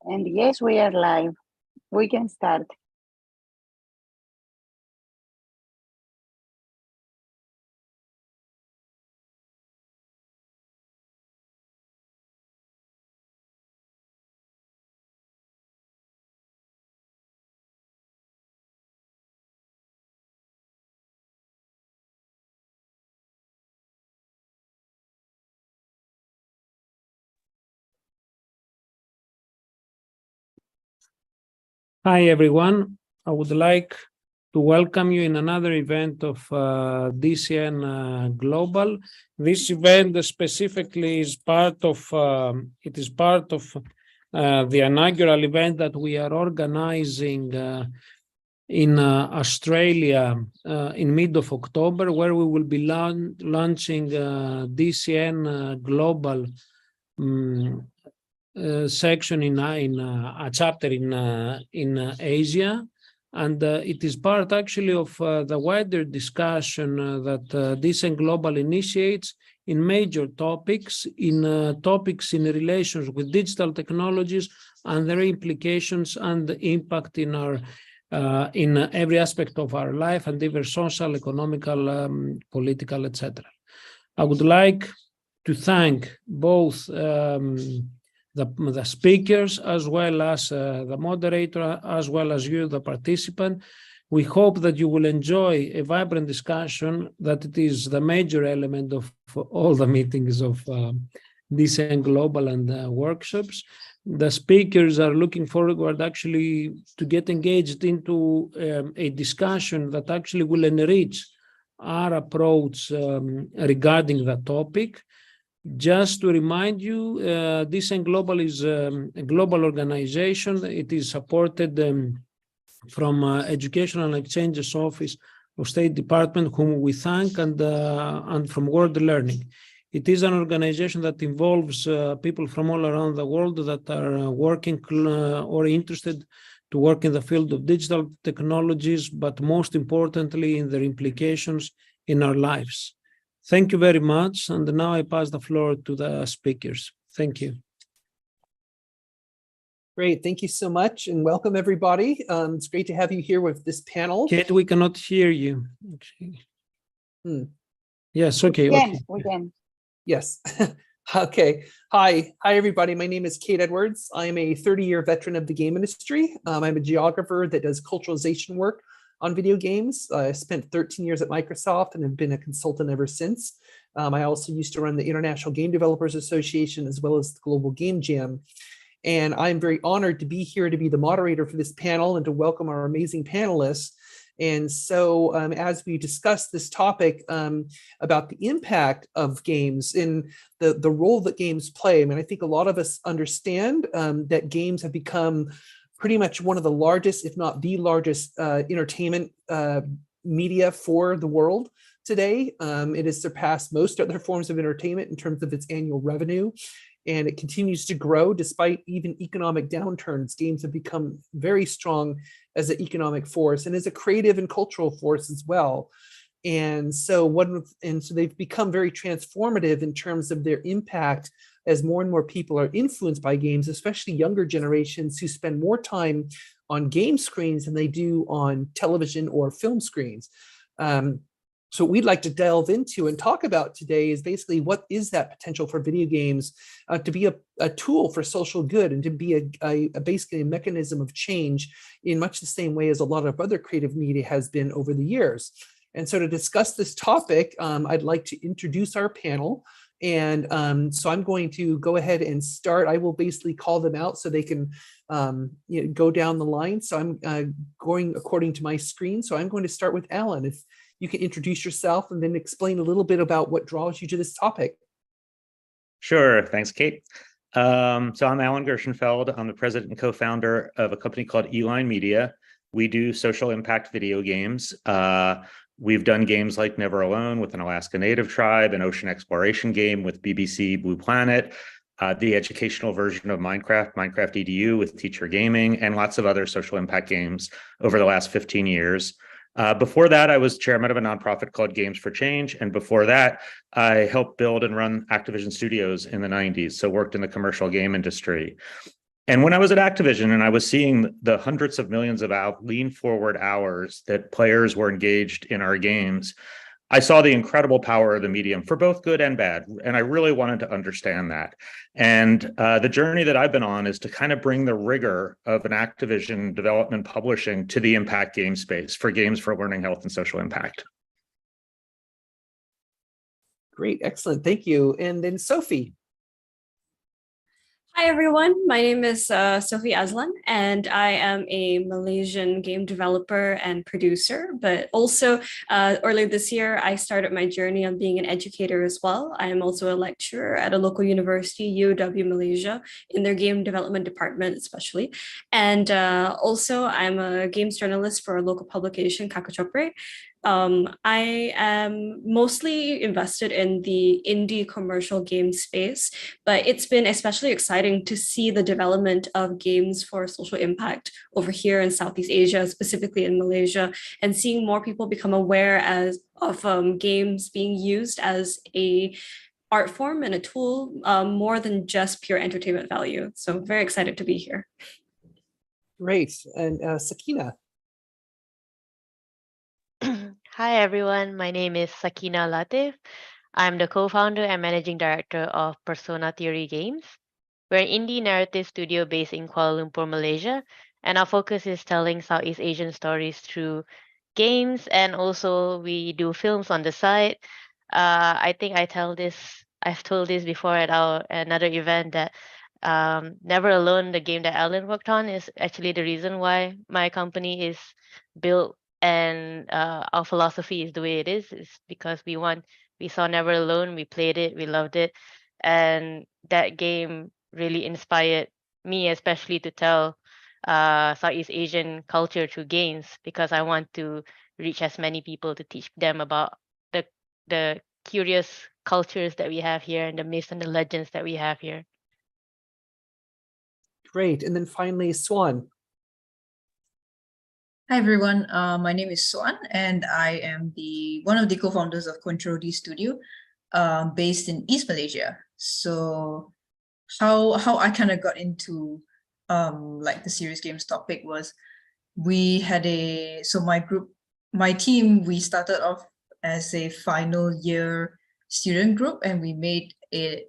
And yes, we are live. We can start. Hi, everyone. I would like to welcome you in another event of DCN Global. This event specifically is part of the inaugural event that we are organizing in Australia in mid of October, where we will be launching DCN Global section in a chapter in Asia, and it is part actually of the wider discussion that DCN Global initiates in major topics, in relations with digital technologies and their implications and the impact in our in every aspect of our life, and either social, economical, political, etc. I would like to thank both the speakers, as well as the moderator, as well as you, the participant. We hope that you will enjoy a vibrant discussion, that it is the major element of all the meetings of DCN Global and workshops. The speakers are looking forward actually to get engaged into a discussion that actually will enrich our approach regarding the topic. Just to remind you, DCN Global is a global organization. It is supported from Educational and Exchanges Office of State Department, whom we thank, and from World Learning. It is an organization that involves people from all around the world that are working or interested to work in the field of digital technologies, but most importantly in their implications in our lives. Thank you very much. And now I pass the floor to the speakers. Thank you. Great. Thank you so much. And welcome, everybody. It's great to have you here with this panel. Kate, we cannot hear you. Yes, okay. We can. Yes. Okay. Hi, everybody. My name is Kate Edwards. I'm a 30-year veteran of the game industry. I'm a geographer that does culturalization work on video games. I spent 13 years at Microsoft and have been a consultant ever since. I also used to run the International Game Developers Association as well as the Global Game Jam. And I'm very honored to be here to be the moderator for this panel and to welcome our amazing panelists. And so as we discuss this topic about the impact of games and the role that games play, I mean, I think a lot of us understand that games have become pretty much one of the largest, if not the largest, entertainment media for the world today. It has surpassed most other forms of entertainment in terms of its annual revenue, and it continues to grow despite even economic downturns. Games have become very strong as an economic force and as a creative and cultural force as well. And so they've become very transformative in terms of their impact as more and more people are influenced by games, especially younger generations who spend more time on game screens than they do on television or film screens. So what we'd like to delve into and talk about today is basically what is that potential for video games to be a tool for social good and to be basically a mechanism of change in much the same way as a lot of other creative media has been over the years. And so to discuss this topic, I'd like to introduce our panel. And so I'm going to go ahead and start. I will basically call them out so they can go down the line. So I'm going according to my screen. So I'm going to start with Alan. If you can introduce yourself and then explain a little bit about what draws you to this topic. Sure. Thanks, Kate. So I'm Alan Gershenfeld. I'm the president and co-founder of a company called Eline Media. We do social impact video games. We've done games like Never Alone with an Alaska Native tribe, an ocean exploration game with BBC Blue Planet, the educational version of Minecraft EDU with Teacher Gaming, and lots of other social impact games over the last 15 years. Before that, I was chairman of a nonprofit called Games for Change. And before that, I helped build and run Activision Studios in the 90s, so worked in the commercial game industry. And when I was at Activision and I was seeing the hundreds of millions of lean forward hours that players were engaged in our games, I saw the incredible power of the medium for both good and bad. And I really wanted to understand that. And the journey that I've been on is to kind of bring the rigor of an Activision development publishing to the impact game space for games for learning, health, and social impact. Great, excellent, thank you. And then Sophie. Hi everyone, my name is Sophie Aslan, and I am a Malaysian game developer and producer, but also earlier this year, I started my journey on being an educator as well. I am also a lecturer at a local university, UW Malaysia, in their game development department especially. And also I'm a games journalist for a local publication, Kakachopre. I am mostly invested in the indie commercial game space, but it's been especially exciting to see the development of games for social impact over here in Southeast Asia, specifically in Malaysia, and seeing more people become aware of games being used as a art form and a tool more than just pure entertainment value. So very excited to be here. Great, and Sakina. Hi everyone, my name is Sakina Latif. I'm the co-founder and managing director of Persona Theory Games. We're an indie narrative studio based in Kuala Lumpur, Malaysia, and our focus is telling Southeast Asian stories through games, and also we do films on the side. I think I've told this before at another event that Never Alone, the game that Alan worked on, is actually the reason why my company is built, and our philosophy is the way it is because we saw Never Alone, we played it, we loved it, and that game really inspired me, especially to tell Southeast Asian culture through games, because I want to reach as many people to teach them about the curious cultures that we have here and the myths and the legends that we have here. Great, and then finally Swan. Hi everyone, my name is Swan, and I am one of the co-founders of Control D Studio, based in East Malaysia. So how I kind of got into like the serious games topic was, we had my team, we started off as a final year student group, and we made a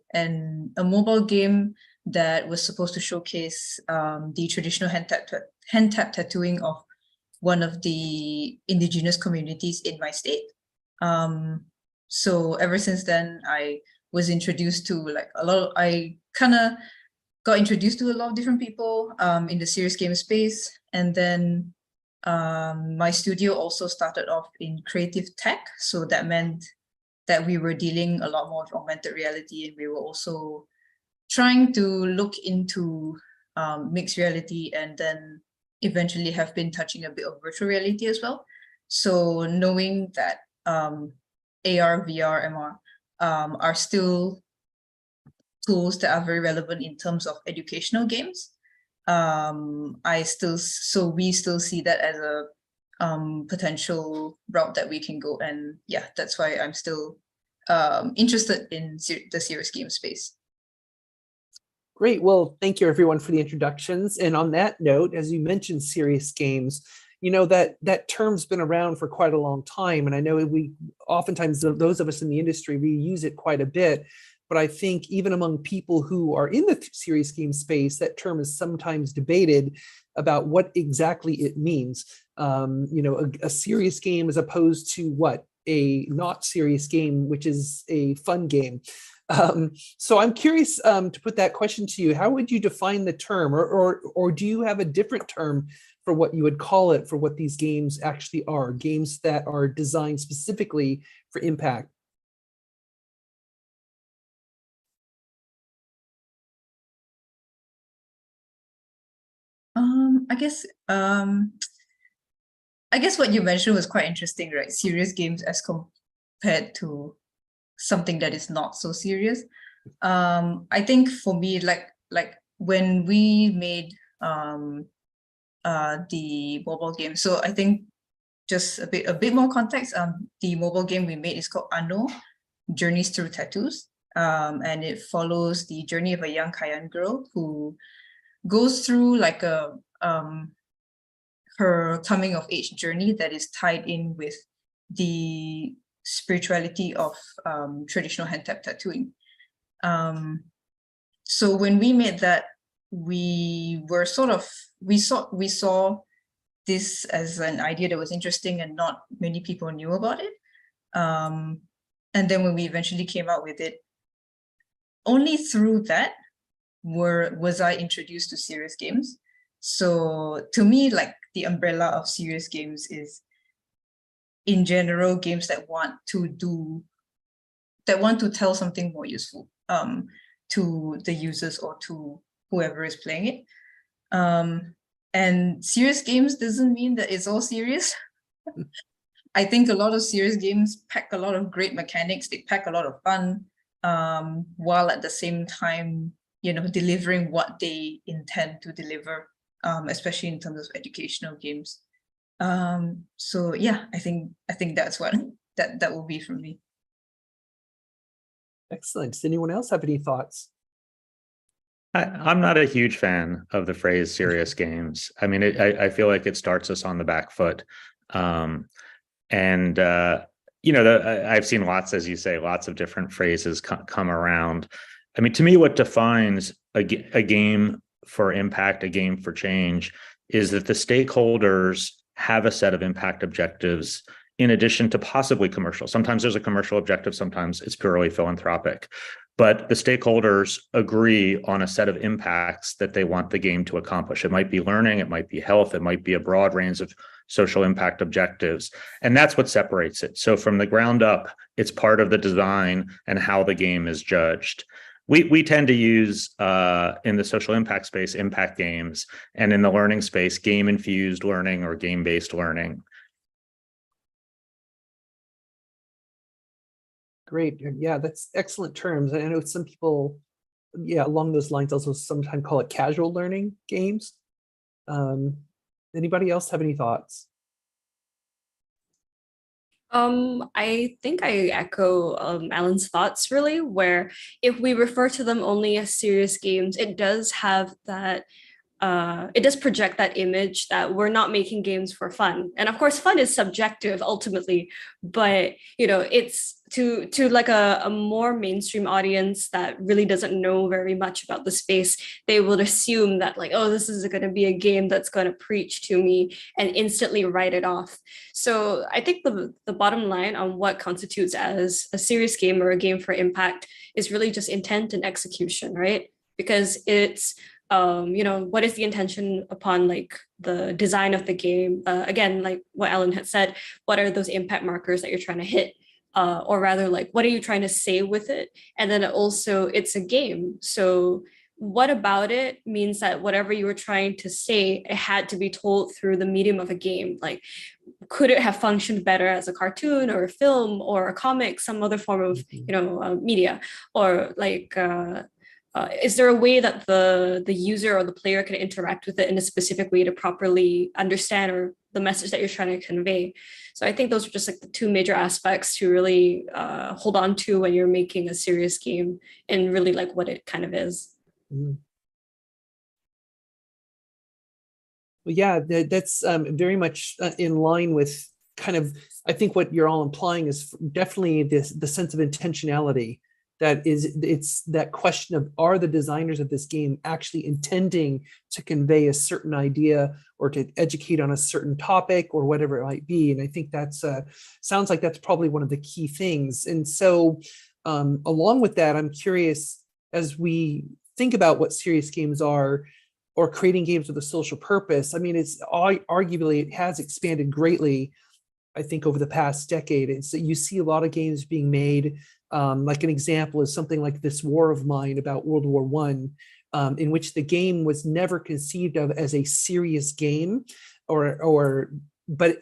mobile game that was supposed to showcase the traditional hand-tap tattooing of one of the indigenous communities in my state. So ever since then, I was introduced to I kind of got introduced to a lot of different people in the serious game space. And then my studio also started off in creative tech. So that meant that we were dealing a lot more with augmented reality, and we were also trying to look into mixed reality, and then eventually have been touching a bit of virtual reality as well. So knowing that AR, VR, MR are still tools that are very relevant in terms of educational games, we still see that as a potential route that we can go. And yeah, that's why I'm still interested in the serious game space. Great. Well, thank you everyone for the introductions. And on that note, as you mentioned, serious games, you know, that term's been around for quite a long time. And I know we oftentimes, those of us in the industry, we use it quite a bit. But I think even among people who are in the serious game space, that term is sometimes debated about what exactly it means. You know, a serious game as opposed to what? A not serious game, which is a fun game. So I'm curious to put that question to you. How would you define the term, or do you have a different term for what you would call it for what these games actually are, games that are designed specifically for impact? I guess what you mentioned was quite interesting, right? Serious games as compared to something that is not so serious. I think for me, like when we made the mobile game, so I think just a bit more context. The mobile game we made is called Ano, Journeys Through Tattoos, and it follows the journey of a young Kayan girl who goes through like a her coming of age journey that is tied in with the spirituality of traditional hand-tap tattooing. So when we made that, we were we saw this as an idea that was interesting and not many people knew about it. And then when we eventually came out with it, only through that was I introduced to serious games. So to me, like the umbrella of serious games is, in general, games that want to tell something more useful to the users or to whoever is playing it. And serious games doesn't mean that it's all serious. I think a lot of serious games pack a lot of great mechanics. They pack a lot of fun, while at the same time, delivering what they intend to deliver, especially in terms of educational games. So yeah, I think that's what that will be from me. Excellent. Does anyone else have any thoughts? I'm not a huge fan of the phrase serious games. I mean, I feel like it starts us on the back foot. I've seen lots, as you say, lots of different phrases come around. I mean, to me, what defines a game for impact, a game for change, is that the stakeholders have a set of impact objectives in addition to possibly commercial. Sometimes there's a commercial objective, sometimes it's purely philanthropic. But the stakeholders agree on a set of impacts that they want the game to accomplish. It might be learning, it might be health, it might be a broad range of social impact objectives. And that's what separates it. So from the ground up, it's part of the design and how the game is judged. We tend to use, in the social impact space, impact games, and in the learning space, game-infused learning or game-based learning. Great. Yeah, that's excellent terms. I know some people, along those lines also sometimes call it casual learning games. Anybody else have any thoughts? I think I echo Alan's thoughts, really, where if we refer to them only as serious games, it does have that it does project that image that we're not making games for fun. And of course, fun is subjective ultimately, but it's to like a more mainstream audience that really doesn't know very much about the space. They would assume that like, oh, this is going to be a game that's going to preach to me, and instantly write it off. So I think the bottom line on what constitutes as a serious game or a game for impact is really just intent and execution, right? Because it's what is the intention upon like the design of the game? Again, like what Alan had said, what are those impact markers that you're trying to hit? Or rather, like, what are you trying to say with it? And then also, it's a game. So what about it means that whatever you were trying to say, it had to be told through the medium of a game. Like, could it have functioned better as a cartoon or a film or a comic, some other form of, media? Or like, is there a way that the user or the player can interact with it in a specific way to properly understand or the message that you're trying to convey? So I think those are just like the two major aspects to really hold on to when you're making a serious game and really like what it kind of is. Mm-hmm. Well, yeah, that's very much in line with kind of, I think what you're all implying is definitely the sense of intentionality. It's that question of, are the designers of this game actually intending to convey a certain idea or to educate on a certain topic or whatever it might be? And I think that's sounds like that's probably one of the key things. And so along with that, I'm curious, as we think about what serious games are or creating games with a social purpose, I mean, it's arguably, it has expanded greatly, I think, over the past decade. And so you see a lot of games being made. Like an example is something like This War of Mine about World War I, in which the game was never conceived of as a serious game, but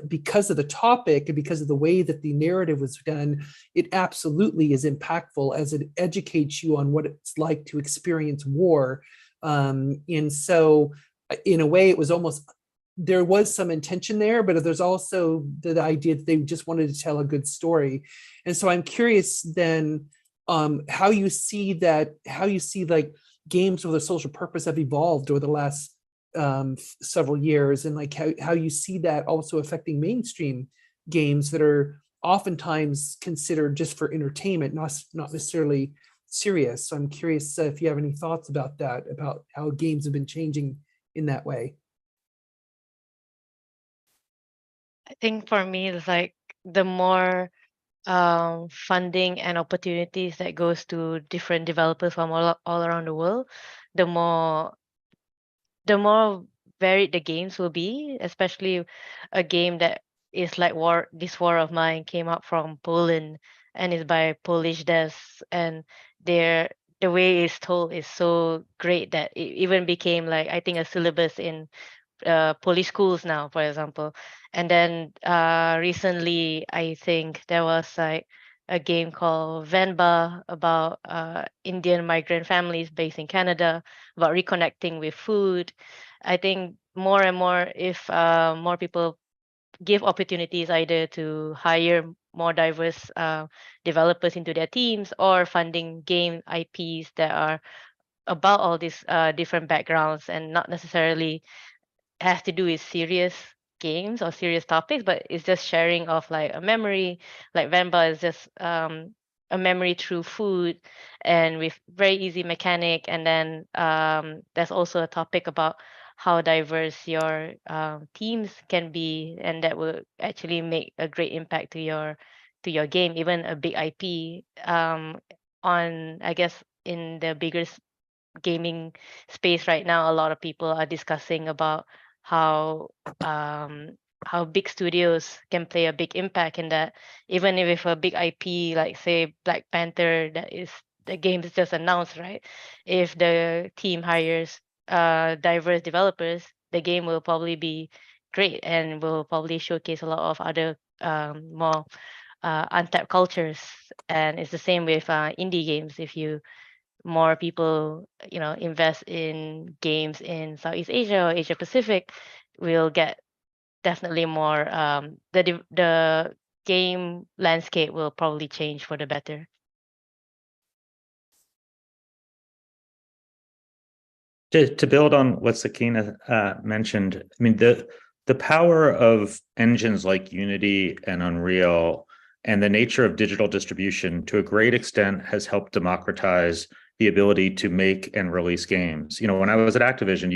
because of the topic and because of the way that the narrative was done, it absolutely is impactful as it educates you on what it's like to experience war. And so in a way, it was almost, there was some intention there, but there's also the idea that they just wanted to tell a good story. And so I'm curious then how you see like games with a social purpose have evolved over the last several years, and like how you see that also affecting mainstream games that are oftentimes considered just for entertainment, not necessarily serious. So I'm curious if you have any thoughts about that, about how games have been changing in that way. I think for me, it's like the more funding and opportunities that goes to different developers from all around the world, the more varied the games will be, especially a game that is like This War of Mine came out from Poland and is by Polish devs, and the way it's told is so great that it even became like, I think, a syllabus in Polish schools now, for example. And then recently, I think there was like a game called Venba about Indian migrant families based in Canada, about reconnecting with food. I think more and more, if more people give opportunities either to hire more diverse developers into their teams, or funding game IPs that are about all these different backgrounds and not necessarily has to do with serious games or serious topics, but it's just sharing of like a memory. Like Vamba is just a memory through food and with very easy mechanic. And then there's also a topic about how diverse your teams can be, and that will actually make a great impact to your game, even a big IP. On, I guess, in the bigger gaming space right now, a lot of people are discussing about how big studios can play a big impact in that. Even if a big IP like say Black Panther, that is the game is just announced, right? If the team hires diverse developers, the game will probably be great and will probably showcase a lot of other more untapped cultures. And it's the same with indie games. If you more people, invest in games in Southeast Asia or Asia Pacific, we'll get definitely more. The game landscape will probably change for the better. To build on what Sakina mentioned, I mean, the power of engines like Unity and Unreal and the nature of digital distribution to a great extent has helped democratize the ability to make and release games. When I was at Activision,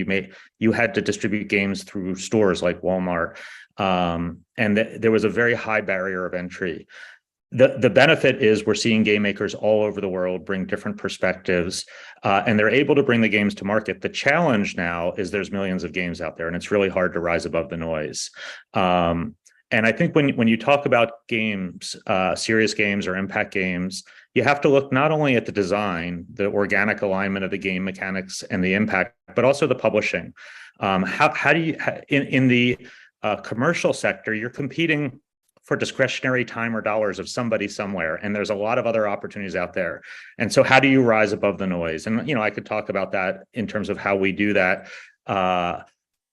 you had to distribute games through stores like Walmart, and there was a very high barrier of entry. The benefit is we're seeing game makers all over the world bring different perspectives, and they're able to bring the games to market. The challenge now is there's millions of games out there, and it's really hard to rise above the noise. And I think when you talk about games, serious games or impact games, you have to look not only at the design, the organic alignment of the game mechanics and the impact, but also the publishing. How do you, in the commercial sector, you're competing for discretionary time or dollars of somebody somewhere, and there's a lot of other opportunities out there. And so how do you rise above the noise? And I could talk about that in terms of how we do that.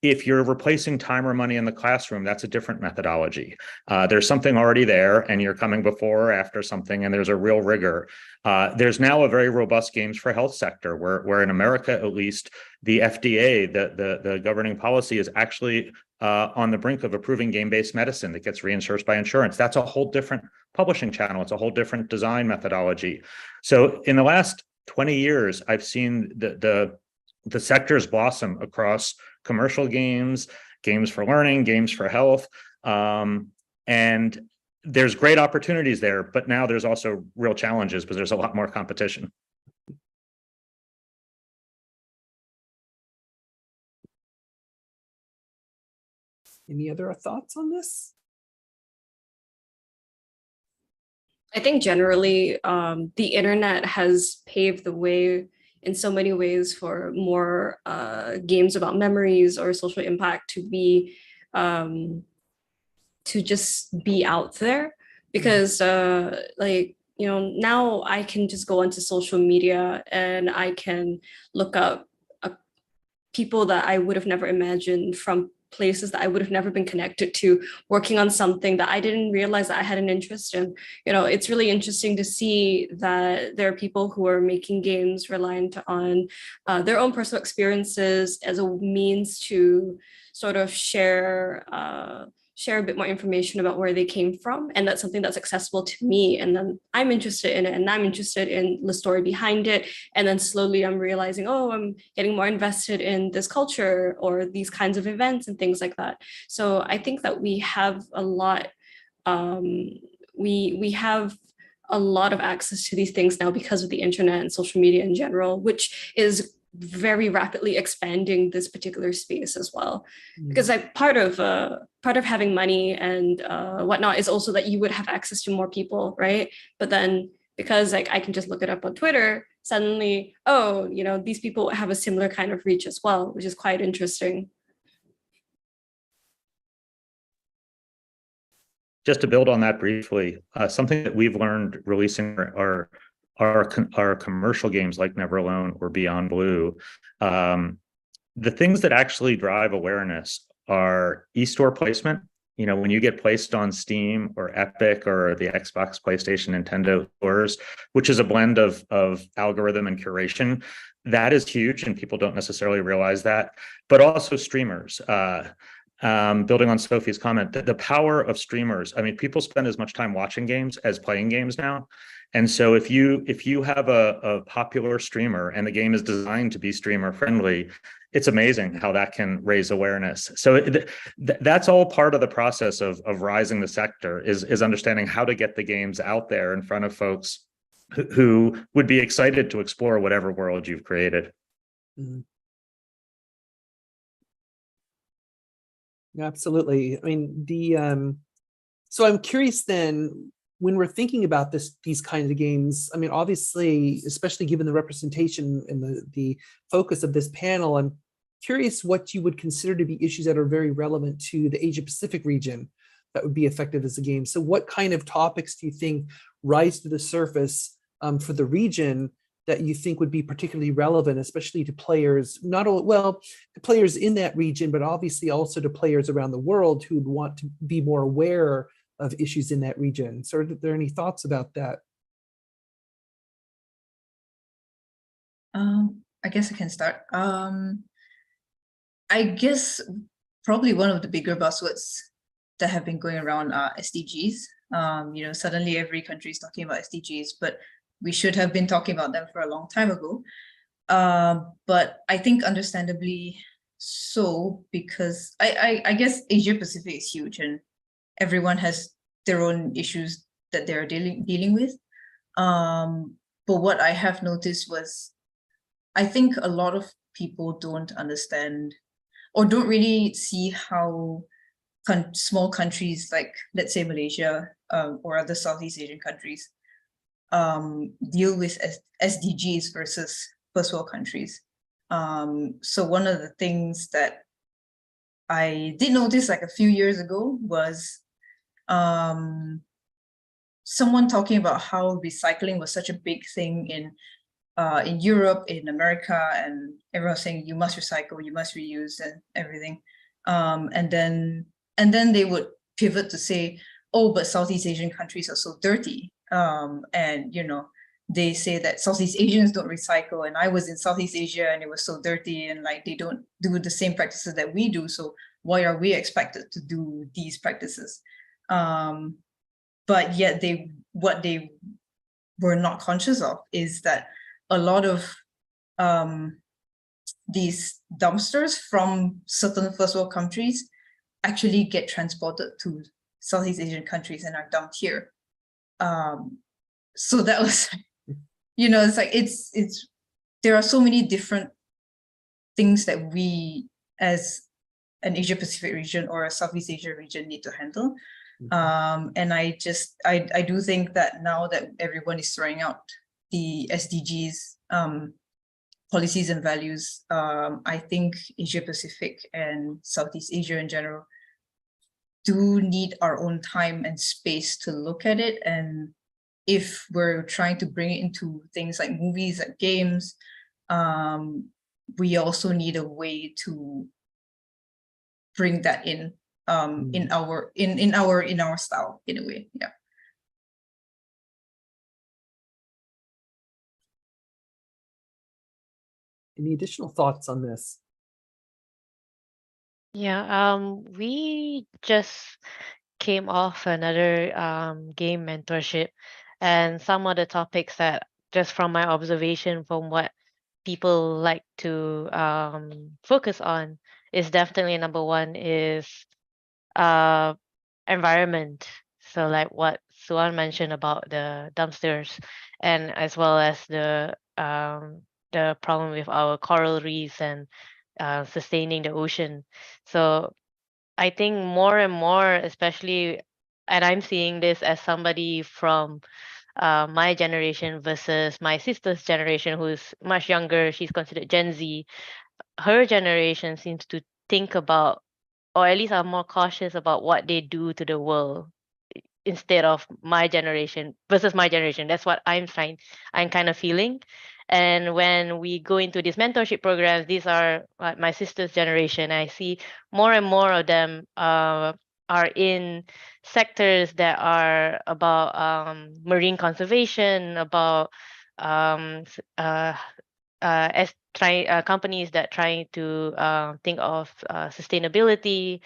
If you're replacing time or money in the classroom, that's a different methodology. There's something already there, and you're coming before or after something, and there's a real rigor. There's now a very robust games for health sector, where in America, at least, the FDA, the governing policy, is actually on the brink of approving game-based medicine that gets reimbursed by insurance. That's a whole different publishing channel. It's a whole different design methodology. So in the last 20 years, I've seen the sectors blossom across commercial games, games for learning, games for health. And there's great opportunities there, but now there's also real challenges because there's a lot more competition. Any other thoughts on this? I think generally the internet has paved the way in so many ways for more games about memories or social impact to be to just be out there, because now I can just go onto social media and I can look up people that I would have never imagined from places that I would have never been connected to, working on something that I didn't realize that I had an interest in. It's really interesting to see that there are people who are making games reliant on their own personal experiences as a means to sort of share a bit more information about where they came from. And that's something that's accessible to me. And then I'm interested in it, and I'm interested in the story behind it. And then slowly I'm realizing, oh, I'm getting more invested in this culture or these kinds of events and things like that. So I think that we have a lot, we have a lot of access to these things now because of the internet and social media in general, which is very rapidly expanding this particular space as well. Because like part of having money and whatnot is also that you would have access to more people, right? But then because like I can just look it up on Twitter, suddenly, oh, these people have a similar kind of reach as well, which is quite interesting. Just to build on that briefly, something that we've learned releasing our commercial games like Never Alone or Beyond Blue, the things that actually drive awareness are e-store placement. When you get placed on Steam or Epic or the Xbox, PlayStation, Nintendo stores, which is a blend of algorithm and curation, that is huge, and people don't necessarily realize that. But also streamers. Building on Sophie's comment, the power of streamers. I mean, people spend as much time watching games as playing games now. And so if you have a popular streamer and the game is designed to be streamer friendly, it's amazing how that can raise awareness. So that's all part of the process of rising the sector, is understanding how to get the games out there in front of folks who would be excited to explore whatever world you've created. Mm-hmm. Absolutely. I mean, so I'm curious then, when we're thinking about these kinds of games, I mean, obviously, especially given the representation and the focus of this panel, I'm curious what you would consider to be issues that are very relevant to the Asia Pacific region that would be effective as a game. So what kind of topics do you think rise to the surface for the region that you think would be particularly relevant, especially to players, to players in that region, but obviously also to players around the world who'd want to be more aware of issues in that region? So are there any thoughts about that? I guess I can start. I guess probably one of the bigger buzzwords that have been going around are SDGs. Suddenly every country is talking about SDGs, but we should have been talking about them for a long time ago. But I think understandably so, because I guess Asia Pacific is huge and everyone has their own issues that they're dealing with. But what I have noticed was, I think a lot of people don't understand or don't really see how small countries like, let's say, Malaysia or other Southeast Asian countries deal with SDGs versus first world countries. So one of the things that I did notice like a few years ago was someone talking about how recycling was such a big thing in Europe, in America, and everyone saying you must recycle, you must reuse, and everything. And then they would pivot to say, oh, but Southeast Asian countries are so dirty. And they say that Southeast Asians don't recycle, and I was in Southeast Asia and it was so dirty, and like they don't do the same practices that we do. So why are we expected to do these practices? But yet what they were not conscious of is that a lot of these dumpsters from certain first world countries actually get transported to Southeast Asian countries and are dumped here. So that was, it's like, it's there are so many different things that we as an Asia Pacific region or a Southeast Asia region need to handle. And I do think that now that everyone is throwing out the SDGs policies and values, I think Asia Pacific and Southeast Asia in general do need our own time and space to look at it. And if we're trying to bring it into things like movies, like games, we also need a way to bring that in in our style in a way. Yeah. Any additional thoughts on this? Yeah, we just came off another game mentorship, and some of the topics that, just from my observation from what people like to focus on, is definitely number one is uh environment. So like what Suan mentioned about the dumpsters, and as well as the problem with our coral reefs and sustaining the ocean. So I think more and more, especially, and I'm seeing this as somebody from my generation versus my sister's generation, who's much younger. She's considered Gen Z. Her generation seems to think about, or at least are more cautious about what they do to the world instead of my generation versus my generation. That's what I'm kind of feeling. And when we go into these mentorship programs, these are my sister's generation. I see more and more of them are in sectors that are about marine conservation, about as companies that trying to think of sustainability,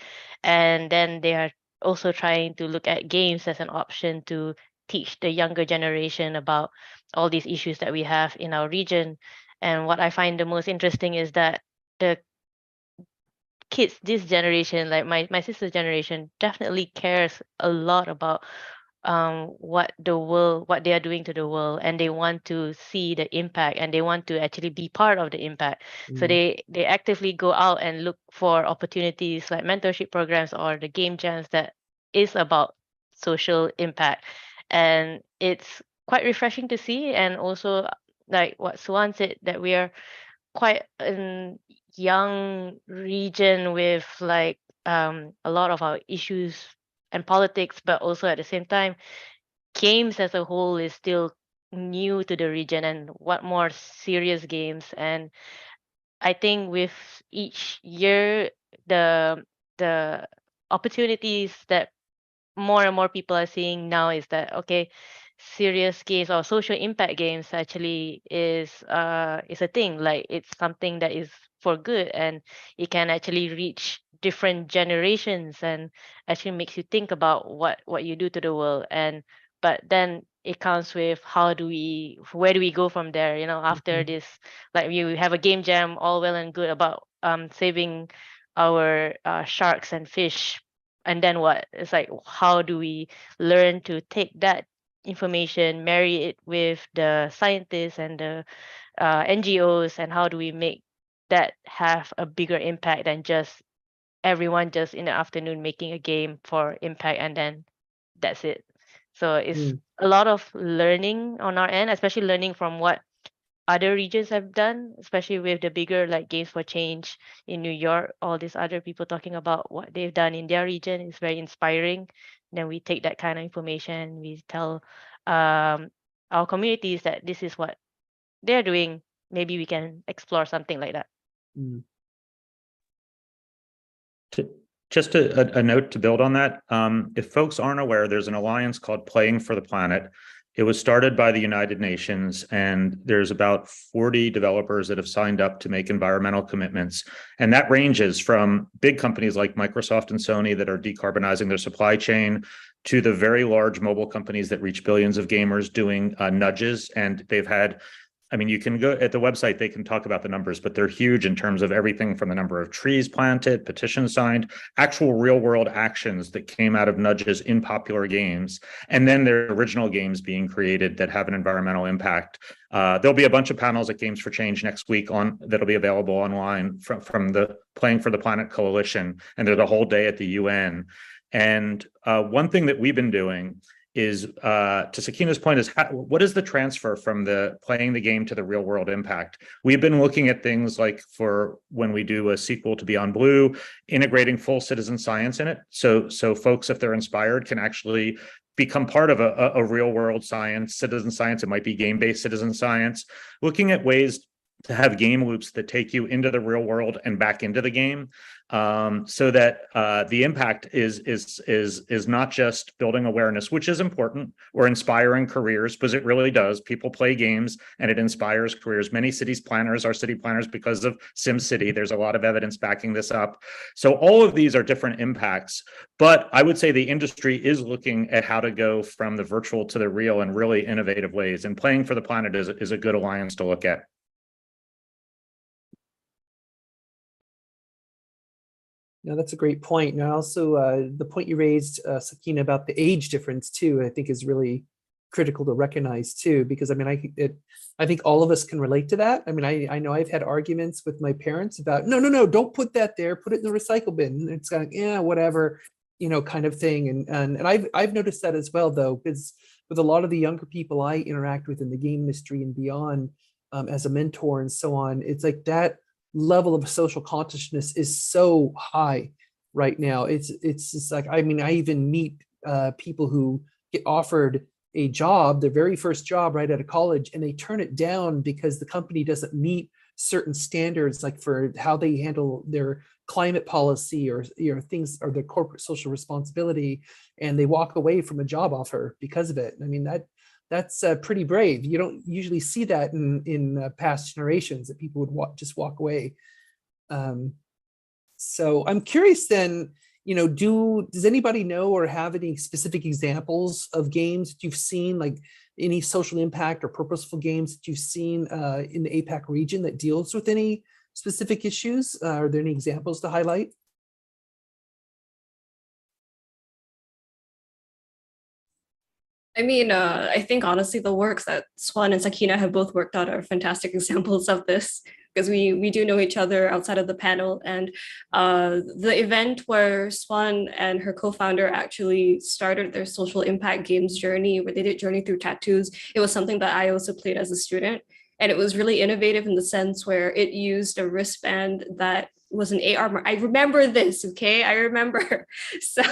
and then they are also trying to look at games as an option to teach the younger generation about all these issues that we have in our region. And what I find the most interesting is that the kids this generation, like my sister's generation, definitely cares a lot about what they are doing to the world, and they want to see the impact, and they want to actually be part of the impact. So they actively go out and look for opportunities like mentorship programs or the game jams that is about social impact. And it's quite refreshing to see. And also, like what Suwan said, that we are quite a young region with like a lot of our issues and politics, but also at the same time, games as a whole is still new to the region, and what more serious games. And I think with each year, the opportunities that more and more people are seeing now is that, okay, serious games or social impact games actually is a thing. Like, it's something that is for good, and it can actually reach different generations, and actually makes you think about what you do to the world. And but then it comes with where do we go from there, after this. Like, you have a game jam, all well and good, about saving our sharks and fish, and then what? It's like, how do we learn to take that information, marry it with the scientists and the NGOs, and how do we make that have a bigger impact than just everyone just in the afternoon making a game for impact, and then that's it. So it's a lot of learning on our end, especially learning from what other regions have done, especially with the bigger like Games for Change in New York. All these other people talking about what they've done in their region is very inspiring. Then we take that kind of information, we tell our communities that this is what they're doing. Maybe we can explore something like that. Just a note to build on that. If folks aren't aware, there's an alliance called Playing for the Planet. It was started by the United Nations, and there's about 40 developers that have signed up to make environmental commitments. And that ranges from big companies like Microsoft and Sony that are decarbonizing their supply chain, to the very large mobile companies that reach billions of gamers doing nudges. And they've had, I mean, you can go at the website, they can talk about the numbers, but they're huge in terms of everything from the number of trees planted, petitions signed, actual real world actions that came out of nudges in popular games, and then their original games being created that have an environmental impact. There'll be a bunch of panels at Games for Change next week that'll be available online from the Playing for the Planet Coalition, and there's a whole day at the UN. And one thing that we've been doing is, to Sakina's point, is what is the transfer from the playing the game to the real world impact? We've been looking at things like, for when we do a sequel to Beyond Blue, integrating full citizen science in it. So folks, if they're inspired, can actually become part of a real world citizen science. It might be game-based citizen science, looking at ways to have game loops that take you into the real world and back into the game, so that the impact is not just building awareness, which is important, or inspiring careers, because it really does. People play games and it inspires careers. Many cities planners are city planners because of SimCity. There's a lot of evidence backing this up. So all of these are different impacts, but I would say the industry is looking at how to go from the virtual to the real in really innovative ways, and Playing for the Planet is a good alliance to look at. No, that's a great point. And also the point you raised, Sakina, about the age difference too, I think is really critical to recognize too, because I mean, I think all of us can relate to that. I mean, I know I've had arguments with my parents about, no, don't put that there, put it in the recycle bin. And it's like, yeah, whatever, you know, kind of thing. And I've noticed that as well, though, because with a lot of the younger people I interact with in the game industry and beyond, as a mentor and so on, it's like that level of social consciousness is so high right now. It's just like, I mean, I even meet people who get offered a job, their very first job right out of college, and they turn it down because the company doesn't meet certain standards, like for how they handle their climate policy or, you know, things, or their corporate social responsibility, and they walk away from a job offer because of it. I mean, that's pretty brave. You don't usually see that in past generations, that people would just walk away. So I'm curious then, you know, does anybody know or have any specific examples of games that you've seen, like any social impact or purposeful games that you've seen in the APAC region that deals with any specific issues? Are there any examples to highlight? I mean, I think honestly, the works that Swan and Sakina have both worked on are fantastic examples of this, because we do know each other outside of the panel. And the event where Swan and her co-founder actually started their social impact games journey, where they did Journey Through Tattoos, it was something that I also played as a student. And it was really innovative in the sense where it used a wristband that was an AR. I remember this, okay? I remember. So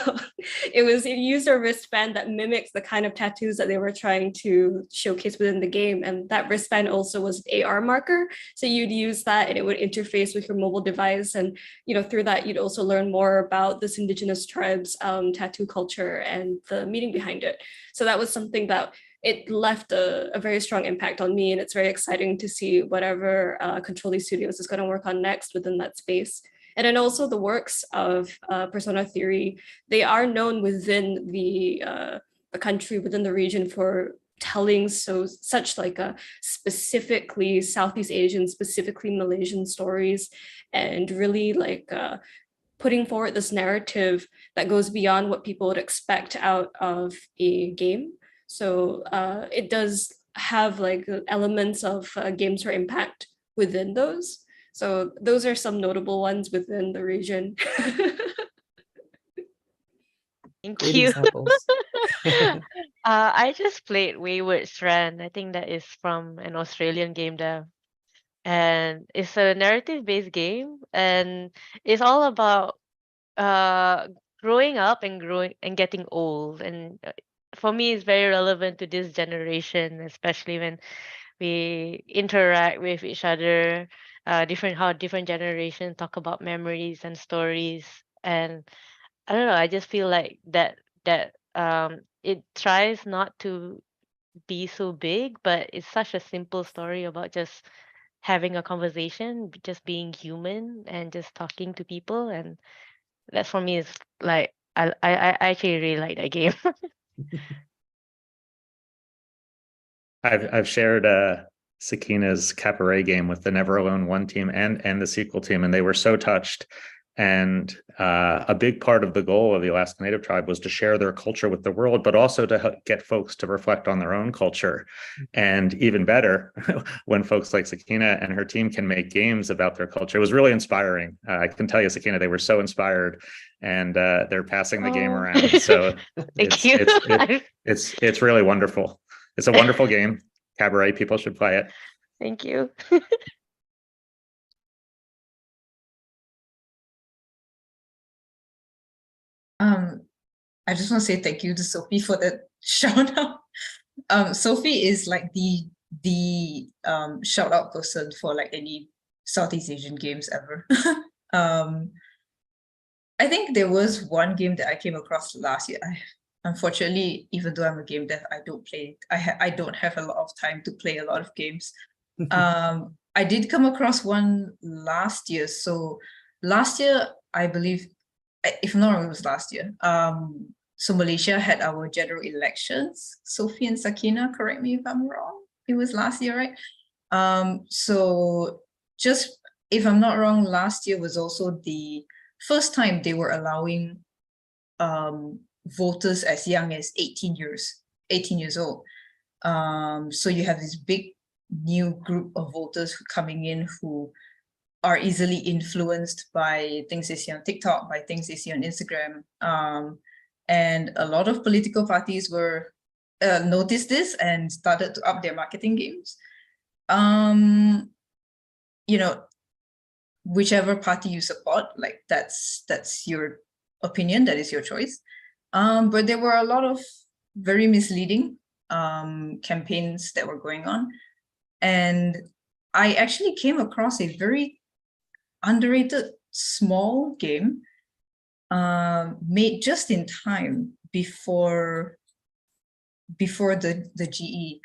it used a wristband that mimics the kind of tattoos that they were trying to showcase within the game. And that wristband also was an AR marker. So you'd use that and it would interface with your mobile device. And, you know, through that, you'd also learn more about this indigenous tribes tattoo culture and the meaning behind it. So that was something that it left a very strong impact on me, and it's very exciting to see whatever Control These Studios is going to work on next within that space. And then also the works of Persona Theory, they are known within the country, within the region, for telling such like a specifically Southeast Asian, specifically Malaysian stories, and really like putting forward this narrative that goes beyond what people would expect out of a game. So it does have like elements of games for impact within those. So those are some notable ones within the region. Thank Great you. examples. I just played Wayward Strand. I think that is from an Australian game dev. And it's a narrative-based game, and it's all about growing up and getting old. And for me, it's very relevant to this generation, especially when we interact with each other, how different generations talk about memories and stories. And I don't know, I just feel like that it tries not to be so big, but it's such a simple story about just having a conversation, just being human and just talking to people. And that for me is like I actually really like that game. I've shared Sakina's Cabaret game with the Never Alone 1 team and the sequel team, and they were so touched. And a big part of the goal of the Alaska Native Tribe was to share their culture with the world, but also to get folks to reflect on their own culture. And even better, when folks like Sakina and her team can make games about their culture. It was really inspiring. I can tell you, Sakina, they were so inspired, and they're passing the game around. So it's really wonderful. It's a wonderful game. Cabaret, people should play it. Thank you. I just want to say thank you to Sophie for that shout out. Sophie is like the the shout out person for like any Southeast Asian games ever. I think there was one game that I came across last year. Unfortunately, even though I'm a game dev, I don't play. I don't have a lot of time to play a lot of games. I did come across one last year. So last year, I believe, if not, it was last year. So Malaysia had our general elections. Sophie and Sakina, correct me if I'm wrong. It was last year, right? So just if I'm not wrong, last year was also the first time they were allowing voters as young as 18 years old. So you have this big new group of voters coming in who are easily influenced by things they see on TikTok, by things they see on Instagram. And a lot of political parties were noticed this and started to up their marketing games. You know, whichever party you support, like that's your opinion, that is your choice. But there were a lot of very misleading campaigns that were going on. And I actually came across a very underrated small game made just in time before the GE.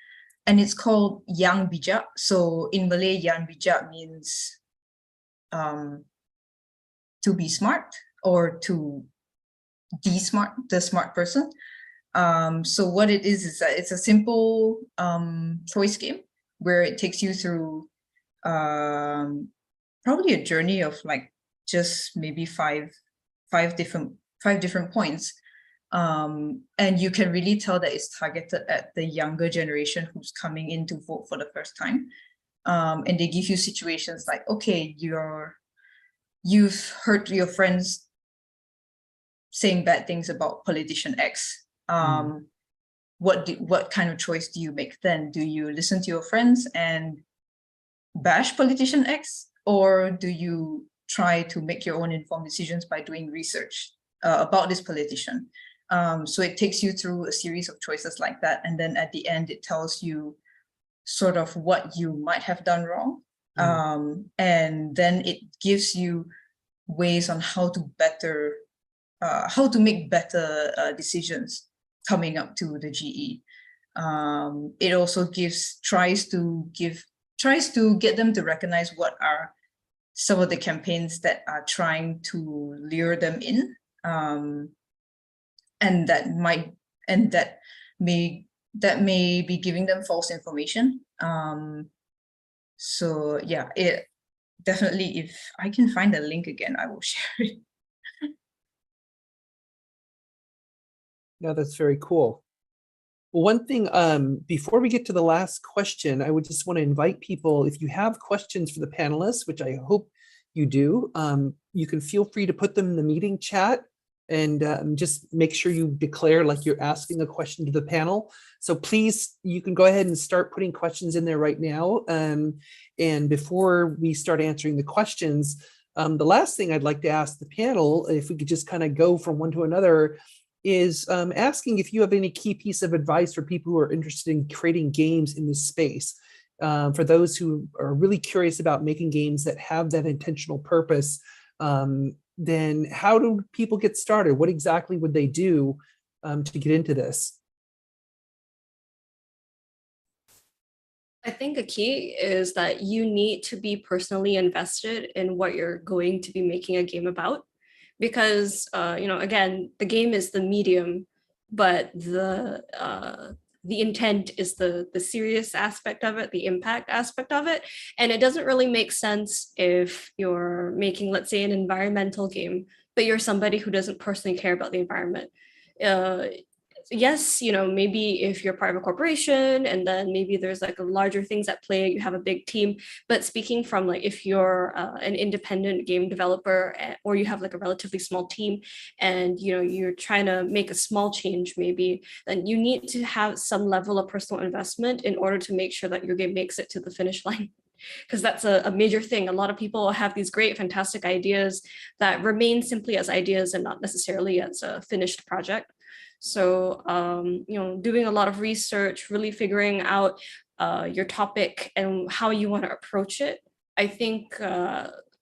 And it's called Yang Bijak. So in Malay, Yang Bijak means to be smart or to the smart person. So what it is that it's a simple choice game where it takes you through probably a journey of like just maybe five different points. And you can really tell that it's targeted at the younger generation who's coming in to vote for the first time. And they give you situations like, okay, you've heard your friends saying bad things about politician X. What kind of choice do you make then? Do you listen to your friends and bash politician X, or do you try to make your own informed decisions by doing research about this politician? So it takes you through a series of choices like that, and then at the end it tells you sort of what you might have done wrong, and then it gives you ways on how to make better decisions coming up to the GE. It also tries to get them to recognize what are some of the campaigns that are trying to lure them in, and that may be giving them false information. So yeah, it definitely, if I can find the link again, I will share it. No, that's very cool. Well, one thing, before we get to the last question, I would just want to invite people, if you have questions for the panelists, which I hope you do, you can feel free to put them in the meeting chat, and just make sure you declare like you're asking a question to the panel. So please, you can go ahead and start putting questions in there right now. And before we start answering the questions, the last thing I'd like to ask the panel, if we could just kind of go from one to another, is asking if you have any key piece of advice for people who are interested in creating games in this space. For those who are really curious about making games that have that intentional purpose, then how do people get started? What exactly would they do to get into this? I think a key is that you need to be personally invested in what you're going to be making a game about. Because, again, the game is the medium, but the intent is the serious aspect of it, the impact aspect of it. And it doesn't really make sense if you're making, let's say, an environmental game, but you're somebody who doesn't personally care about the environment. Yes, maybe if you're part of a corporation and then maybe there's like larger things at play, you have a big team, but speaking from like if you're an independent game developer, or you have like a relatively small team and you're trying to make a small change maybe, then you need to have some level of personal investment in order to make sure that your game makes it to the finish line. Because that's a major thing. A lot of people have these great, fantastic ideas that remain simply as ideas and not necessarily as a finished project. So, doing a lot of research, really figuring out your topic and how you want to approach it. I think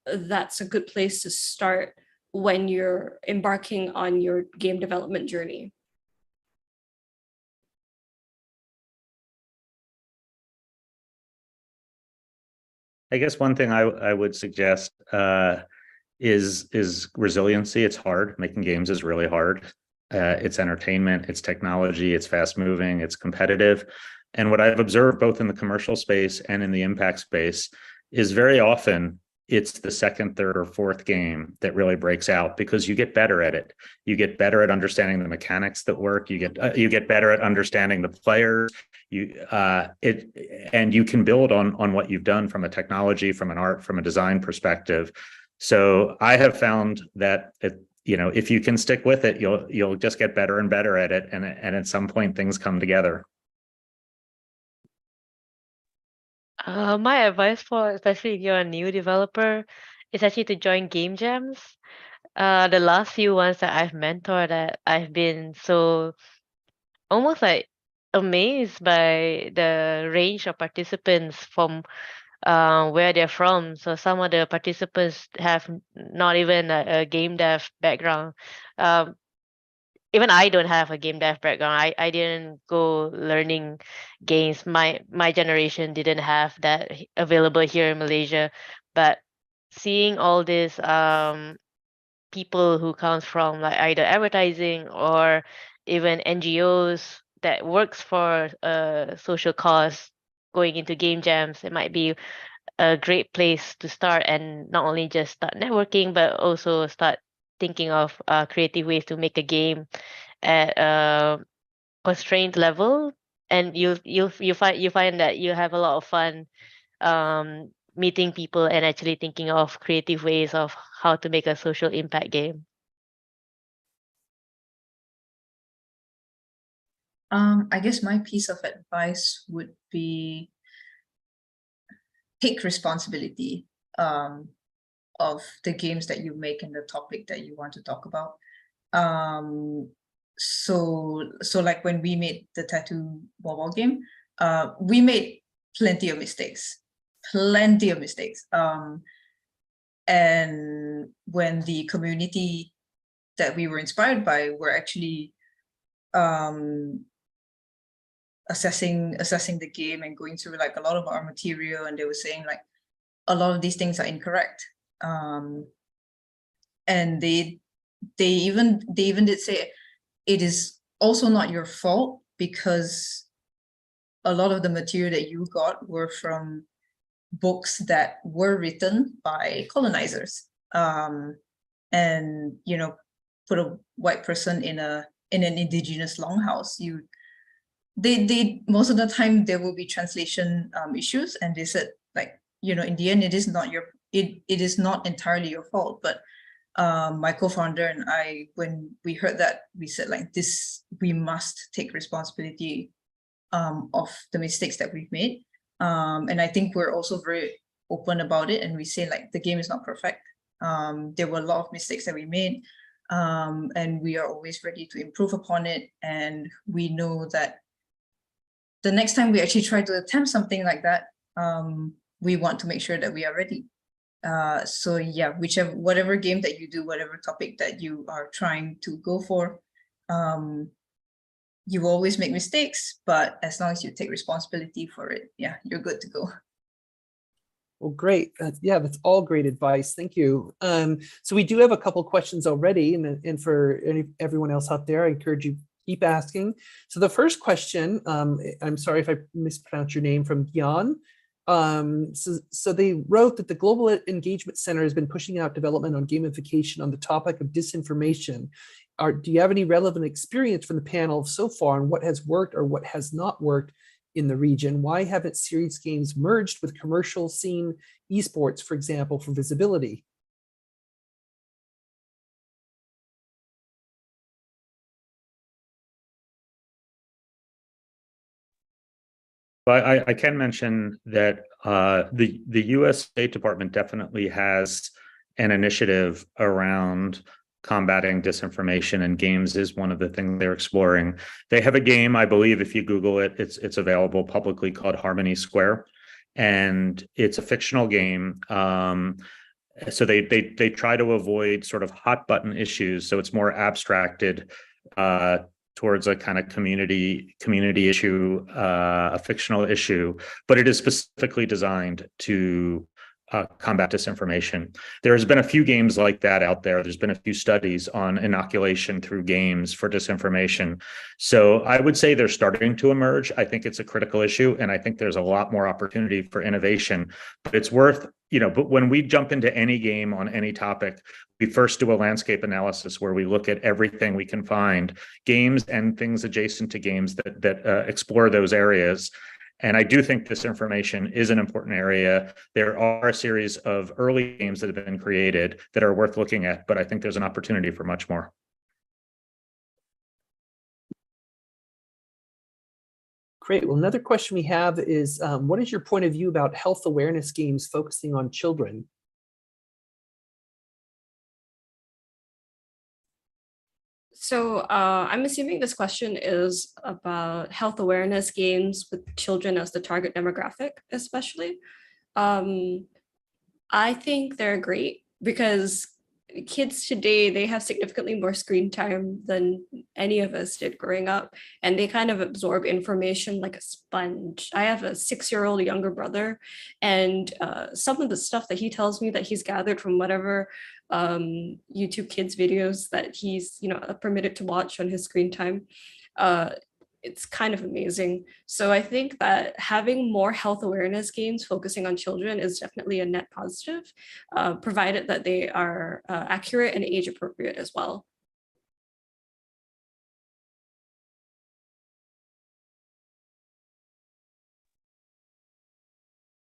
that's a good place to start when you're embarking on your game development journey. I guess one thing I would suggest is resiliency. It's hard. Making games is really hard. It's entertainment, it's technology, it's fast moving, it's competitive. And what I've observed both in the commercial space and in the impact space is very often it's the second, third, or fourth game that really breaks out because you get better at it. You get better at understanding the mechanics that work. You get better at understanding the players. And you can build on what you've done from a technology, from an art, from a design perspective. So I have found that if you can stick with it, you'll just get better and better at it, and at some point things come together. My advice for, especially if you're a new developer, is actually to join game jams. The last few ones that I've mentored, I've been so almost like amazed by the range of participants from where they're from. So some of the participants have not even a game dev background. Even I don't have a game dev background. I didn't go learning games. My generation didn't have that available here in Malaysia. But seeing all these people who comes from like either advertising or even NGOs that works for a social cause going into game jams, it might be a great place to start, and not only just start networking but also start thinking of creative ways to make a game at a constrained level, and you find that you have a lot of fun meeting people and actually thinking of creative ways of how to make a social impact game. I guess my piece of advice would be take responsibility of the games that you make and the topic that you want to talk about. So like when we made the tattoo mobile game, we made plenty of mistakes. And when the community that we were inspired by were actually assessing the game and going through like a lot of our material, and they were saying like a lot of these things are incorrect, and they even did say it is also not your fault because a lot of the material that you got were from books that were written by colonizers, and put a white person in an indigenous longhouse, they most of the time there will be translation issues, and they said like in the end it is not it is not entirely your fault. But my co-founder and I, when we heard that, we said like this, we must take responsibility of the mistakes that we've made, and I think we're also very open about it, and we say like the game is not perfect. There were a lot of mistakes that we made, and we are always ready to improve upon it, and we know that the next time we actually try to attempt something like that, we want to make sure that we are ready. So yeah, whatever game that you do, whatever topic that you are trying to go for, you always make mistakes, but as long as you take responsibility for it, yeah, you're good to go. Well, great. Yeah, that's all great advice. Thank you. So we do have a couple questions already, and for everyone else out there, I encourage you keep asking. So the first question, I'm sorry if I mispronounced your name, from Gyan. So they wrote that the Global Engagement Center has been pushing out development on gamification on the topic of disinformation. Do you have any relevant experience from the panel so far on what has worked or what has not worked in the region? Why haven't serious games merged with commercial scene esports, for example, for visibility? But I can mention that the U.S. State Department definitely has an initiative around combating disinformation in games is one of the things they're exploring. They have a game, I believe, if you Google it, it's available publicly, called Harmony Square, and it's a fictional game. So they try to avoid sort of hot button issues, so it's more abstracted towards a kind of community issue, a fictional issue, but it is specifically designed to combat disinformation. There has been a few games like that out there. There's been a few studies on inoculation through games for disinformation. So I would say they're starting to emerge. I think it's a critical issue, and I think there's a lot more opportunity for innovation. But it's worth, but when we jump into any game on any topic, we first do a landscape analysis where we look at everything we can find, games and things adjacent to games that explore those areas. And I do think disinformation is an important area. There are a series of early games that have been created that are worth looking at, but I think there's an opportunity for much more. Great. Well, another question we have is, what is your point of view about health awareness games focusing on children? So I'm assuming this question is about health awareness games with children as the target demographic, especially. I think they're great because kids today, they have significantly more screen time than any of us did growing up, and they kind of absorb information like a sponge. I have a 6-year-old younger brother, and some of the stuff that he tells me that he's gathered from whatever YouTube Kids videos that he's permitted to watch on his screen time, it's kind of amazing. So I think that having more health awareness games focusing on children is definitely a net positive, provided that they are accurate and age appropriate as well.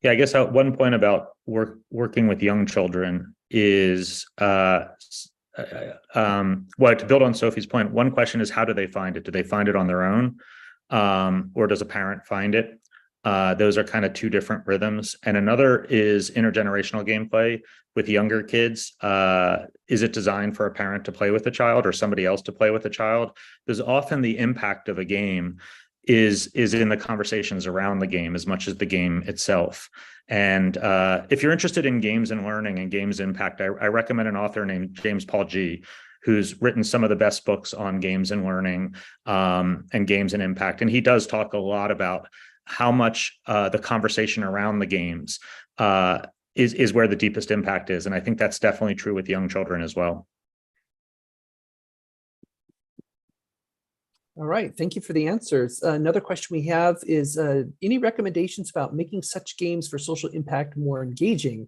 Yeah, I guess one point about working with young children is, well, to build on Sophie's point, one question is, how do they find it? Do they find it on their own? Or does a parent find it? Those are kind of two different rhythms. And another is intergenerational gameplay with younger kids. Is it designed for a parent to play with a child or somebody else to play with a child? Because often the impact of a game is in the conversations around the game as much as the game itself. And if you're interested in games and learning and games impact, I recommend an author named James Paul G, who's written some of the best books on games and learning and games and impact. And he does talk a lot about how much the conversation around the games is where the deepest impact is. And I think that's definitely true with young children as well. All right, thank you for the answers. Another question we have is, any recommendations about making such games for social impact more engaging?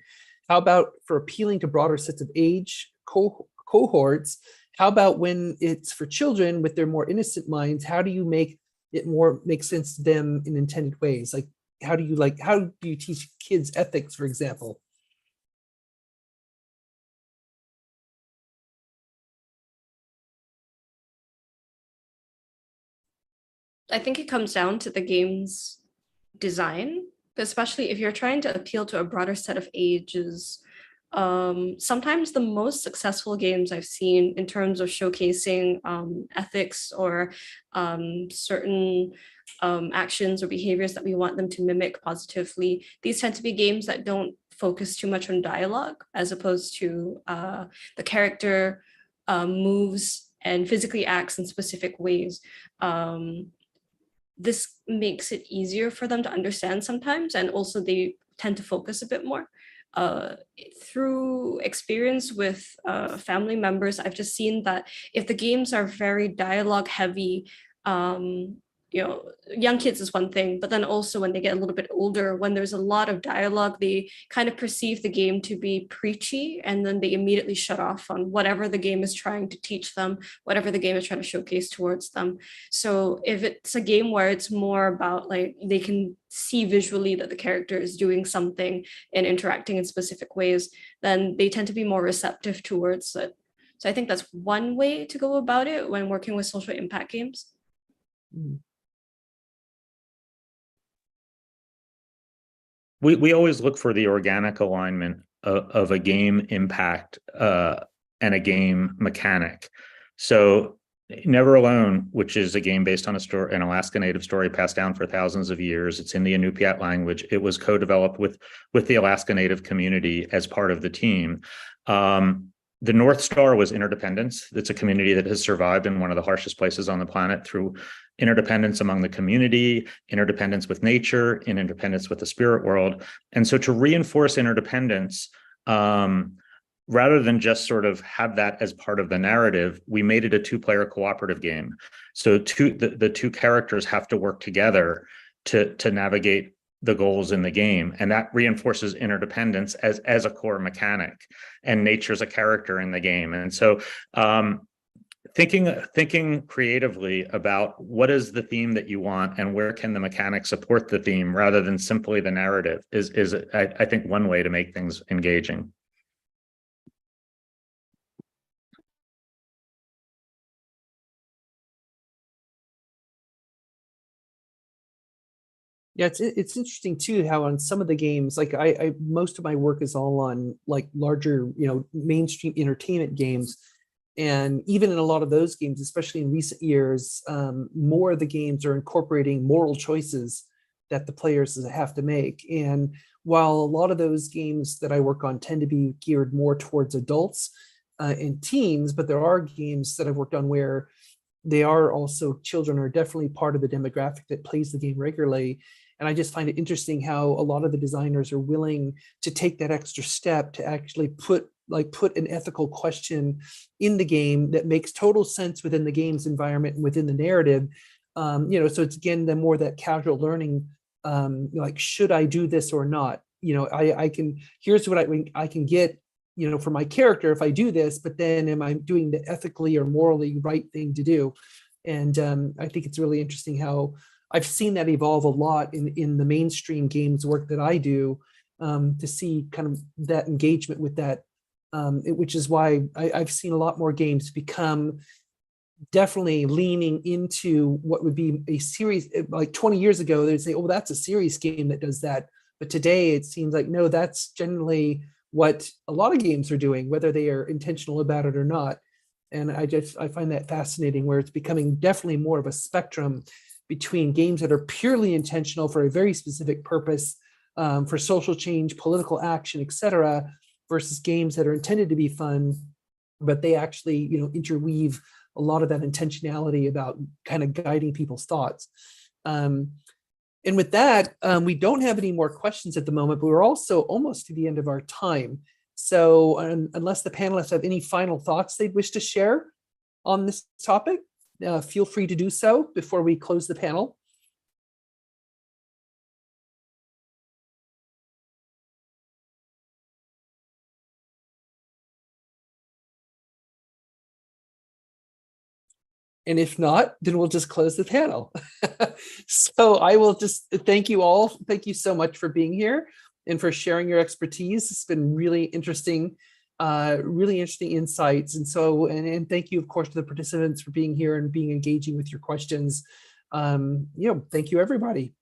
How about for appealing to broader sets of age cohorts? How about when it's for children with their more innocent minds? How do you make it make sense to them in intended ways? Like, how do you teach kids ethics, for example? I think it comes down to the game's design, especially if you're trying to appeal to a broader set of ages. Sometimes the most successful games I've seen in terms of showcasing ethics or certain actions or behaviors that we want them to mimic positively, these tend to be games that don't focus too much on dialogue, as opposed to the character moves and physically acts in specific ways. This makes it easier for them to understand sometimes, and also they tend to focus a bit more. Through experience with family members, I've just seen that if the games are very dialogue heavy, young kids is one thing, but then also when they get a little bit older, when there's a lot of dialogue, they kind of perceive the game to be preachy, and then they immediately shut off on whatever the game is trying to teach them, whatever the game is trying to showcase towards them. So if it's a game where it's more about like they can see visually that the character is doing something and interacting in specific ways, then they tend to be more receptive towards it. So I think that's one way to go about it when working with social impact games. We always look for the organic alignment of a game impact and a game mechanic. So Never Alone, which is a game based on an Alaska Native story passed down for thousands of years. It's in the Inupiat language. It was co-developed with the Alaska Native community as part of the team. The North Star was interdependence. It's a community that has survived in one of the harshest places on the planet through interdependence among the community, interdependence with nature, and interdependence with the spirit world. And so to reinforce interdependence, rather than just sort of have that as part of the narrative, we made it a two-player cooperative game. So the two characters have to work together to navigate the goals in the game, and that reinforces interdependence as a core mechanic. And nature's a character in the game, and so thinking creatively about what is the theme that you want and where can the mechanics support the theme rather than simply the narrative is I think one way to make things engaging. Yeah, it's interesting too how on some of the games, like I most of my work is all on like larger, mainstream entertainment games. And even in a lot of those games, especially in recent years, more of the games are incorporating moral choices that the players have to make. And while a lot of those games that I work on tend to be geared more towards adults and teens, but there are games that I've worked on where they are also, children are definitely part of the demographic that plays the game regularly. And I just find it interesting how a lot of the designers are willing to take that extra step to actually put an ethical question in the game that makes total sense within the game's environment and within the narrative. So it's again, the more that casual learning, like, should I do this or not? Here's what I can get, for my character if I do this, but then am I doing the ethically or morally right thing to do? And I think it's really interesting how I've seen that evolve a lot in the mainstream games work that I do, to see kind of that engagement with that, which is why I've seen a lot more games become definitely leaning into what would be a series. Like 20 years ago, they'd say, oh, that's a serious game that does that. But today it seems like, no, that's generally what a lot of games are doing, whether they are intentional about it or not. And I find that fascinating, where it's becoming definitely more of a spectrum between games that are purely intentional for a very specific purpose, for social change, political action, etc., versus games that are intended to be fun, but they actually, interweave a lot of that intentionality about kind of guiding people's thoughts. And with that, we don't have any more questions at the moment, but we're also almost to the end of our time. So unless the panelists have any final thoughts they'd wish to share on this topic, feel free to do so before we close the panel. And if not, then we'll just close the panel. So I will just thank you all. Thank you so much for being here and for sharing your expertise. It's been really interesting insights. And so, and thank you, of course, to the participants for being here and being engaging with your questions. Thank you, everybody.